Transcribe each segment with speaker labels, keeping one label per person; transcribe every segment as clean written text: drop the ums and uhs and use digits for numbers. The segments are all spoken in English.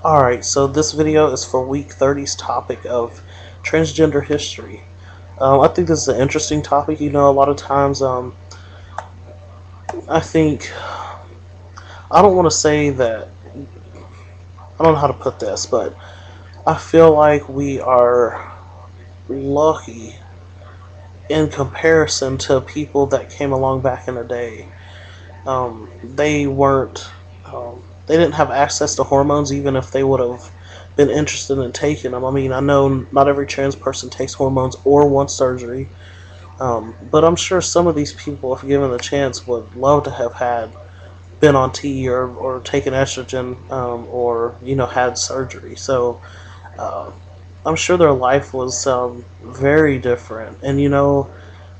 Speaker 1: Alright, so this video is for week 30's topic of transgender history. I think this is an interesting topic. A lot of times, I think, I don't want to say that, I don't know how to put this, but I feel like we are lucky in comparison to people that came along back in the day. They weren't, they didn't have access to hormones even if they would have been interested in taking them. I mean, I know not every trans person takes hormones or wants surgery, but I'm sure some of these people, if given the chance, would love to have been on T or taken estrogen, or had surgery. So uh, I'm sure their life was very different, and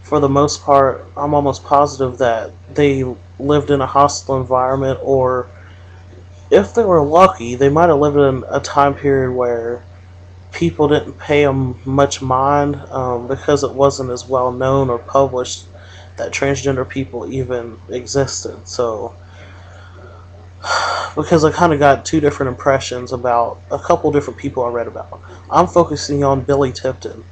Speaker 1: for the most part, I'm almost positive that they lived in a hostile environment, or if they were lucky, they might have lived in a time period where people didn't pay them much mind, because it wasn't as well known or published that transgender people even existed. So, because I kind of got two different impressions about a couple different people I read about. I'm focusing on Billy Tipton.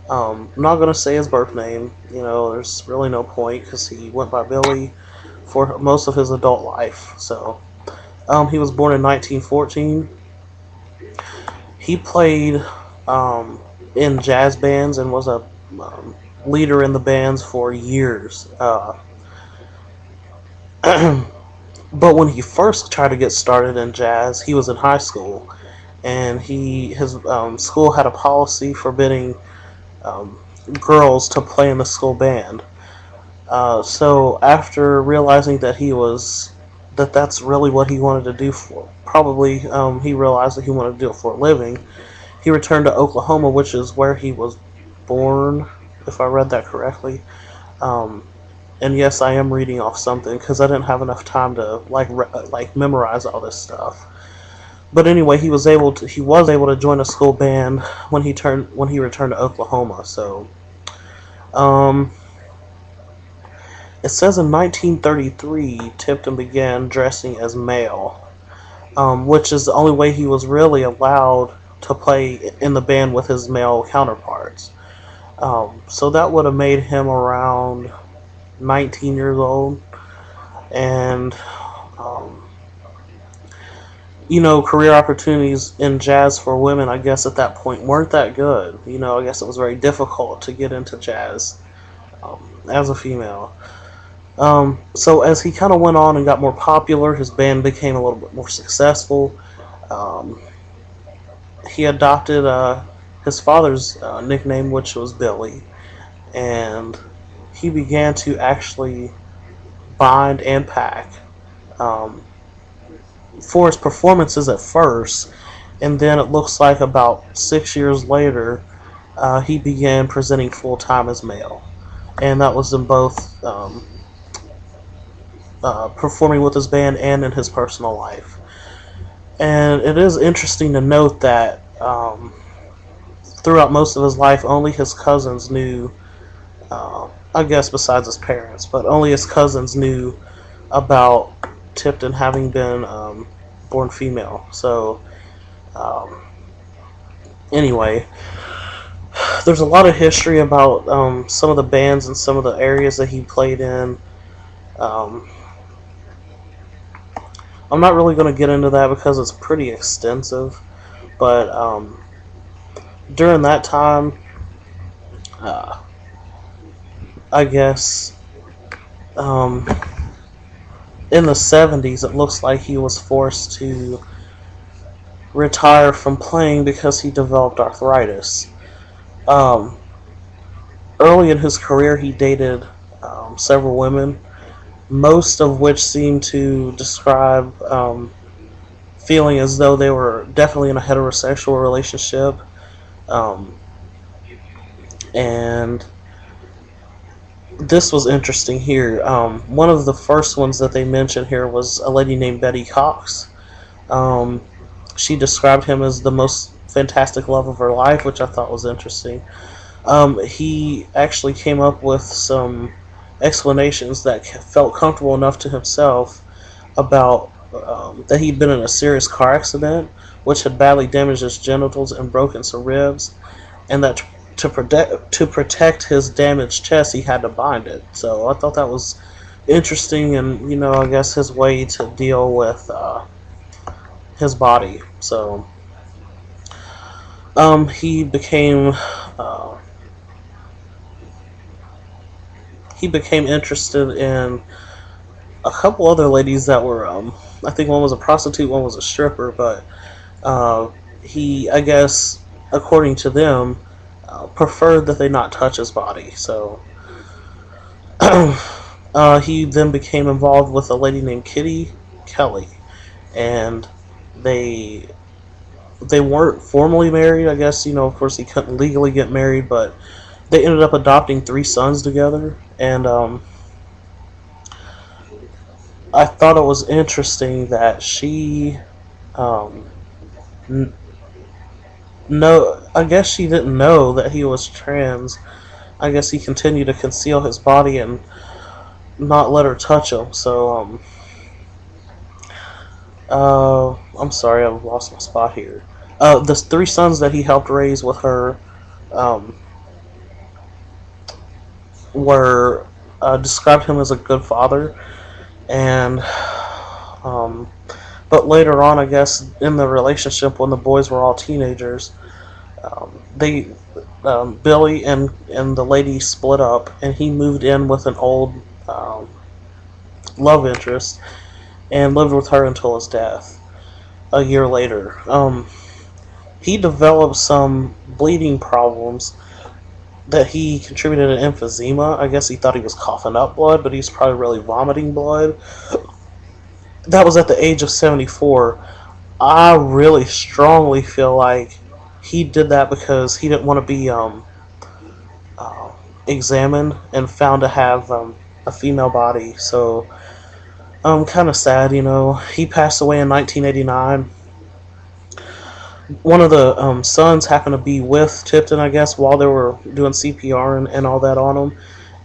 Speaker 1: I'm not going to say his birth name. There's really no point because he went by Billy for most of his adult life. So, he was born in 1914. He played in jazz bands and was a leader in the bands for years. But when he first tried to get started in jazz, he was in high school, and his school had a policy forbidding um, girls to play in the school band. So after realizing that's really what he wanted to do for, probably he realized that he wanted to do it for a living. He returned to Oklahoma, which is where he was born, if I read that correctly. Um, and yes, I am reading off something because I didn't have enough time to like memorize all this stuff. But anyway, he was able to join a school band when he returned to Oklahoma. So, um, it says in 1933, Tipton began dressing as male, which is the only way he was really allowed to play in the band with his male counterparts. So that would have made him around 19 years old, and um, career opportunities in jazz for women, I guess at that point weren't that good. I guess it was very difficult to get into jazz as a female. So as he kind of went on and got more popular, his band became a little bit more successful. Um, he adopted his father's nickname, which was Billy, and he began to actually bind and pack um, for his performances at first, and then it looks like about 6 years later, he began presenting full time as male, and that was in both performing with his band and in his personal life. And it is interesting to note that throughout most of his life, only his cousins knew. I guess besides his parents, but only his cousins knew about Tipton having been born female. So, um, anyway, there's a lot of history about some of the bands and some of the areas that he played in. Um, I'm not really going to get into that because it's pretty extensive, but during that time, uh, I guess um, in the 70s, it looks like he was forced to retire from playing because he developed arthritis. Um, Early in his career, he dated several women, most of which seemed to describe feeling as though they were definitely in a heterosexual relationship. Um, and this was interesting here. One of the first ones that they mentioned here was a lady named Betty Cox. Um, she described him as the most fantastic love of her life, which I thought was interesting. He actually came up with some explanations that felt comfortable enough to himself about that he'd been in a serious car accident, which had badly damaged his genitals and broken some ribs, and that to protect his damaged chest, he had to bind it. So I thought that was interesting, and I guess his way to deal with his body. So he became interested in a couple other ladies that were I think one was a prostitute, one was a stripper, but uh, he, I guess, according to them, preferred that they not touch his body. So he then became involved with a lady named Kitty Kelly, and they they weren't formally married. I guess of course he couldn't legally get married, but they ended up adopting 3 sons together. And I thought it was interesting that she, um, n- no, I guess she didn't know that he was trans. I guess he continued to conceal his body and not let her touch him. So I'm sorry, I've lost my spot here. The 3 sons that he helped raise with her um, were described him as a good father, and um, but later on, I guess in the relationship when the boys were all teenagers, they Billy and the lady split up, and he moved in with an old um, love interest and lived with her until his death a year later. He developed some bleeding problems that he contributed to emphysema. I guess he thought he was coughing up blood, but he's probably really vomiting blood. That was at the age of 74. I really strongly feel like he did that because he didn't want to be uh, examined and found to have a female body. So kind of sad. He passed away in 1989. One of the sons happened to be with Tipton, I guess, while they were doing CPR and all that on him,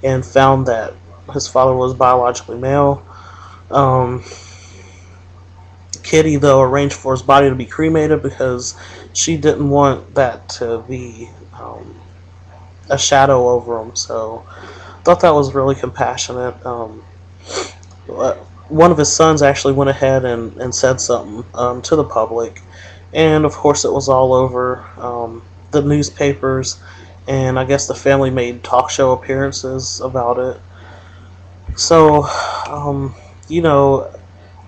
Speaker 1: and found that his father was biologically male. Um, Kitty, though, arranged for his body to be cremated because she didn't want that to be a shadow over him. So, I thought that was really compassionate. One of his sons actually went ahead and said something to the public, and of course, it was all over the newspapers, and I guess the family made talk show appearances about it. So, you know,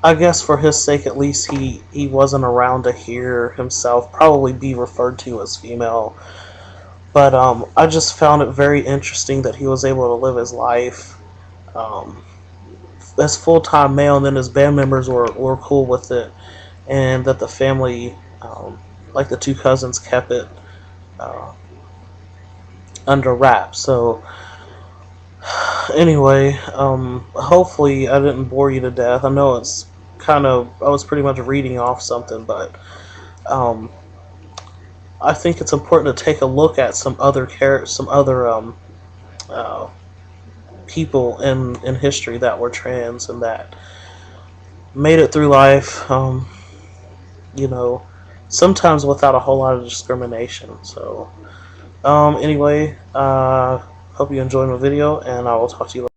Speaker 1: I guess for his sake, at least he wasn't around to hear himself probably be referred to as female. But I just found it very interesting that he was able to live his life um, as full time male, and then his band members were cool with it, and that the family, like the 2 cousins, kept it uh, under wraps. So anyway, hopefully I didn't bore you to death. I know it's I was pretty much reading off something, but um, I think it's important to take a look at some other uh, people in history that were trans and that made it through life. You know, sometimes without a whole lot of discrimination. So anyway, hope you enjoyed my video, and I will talk to you later.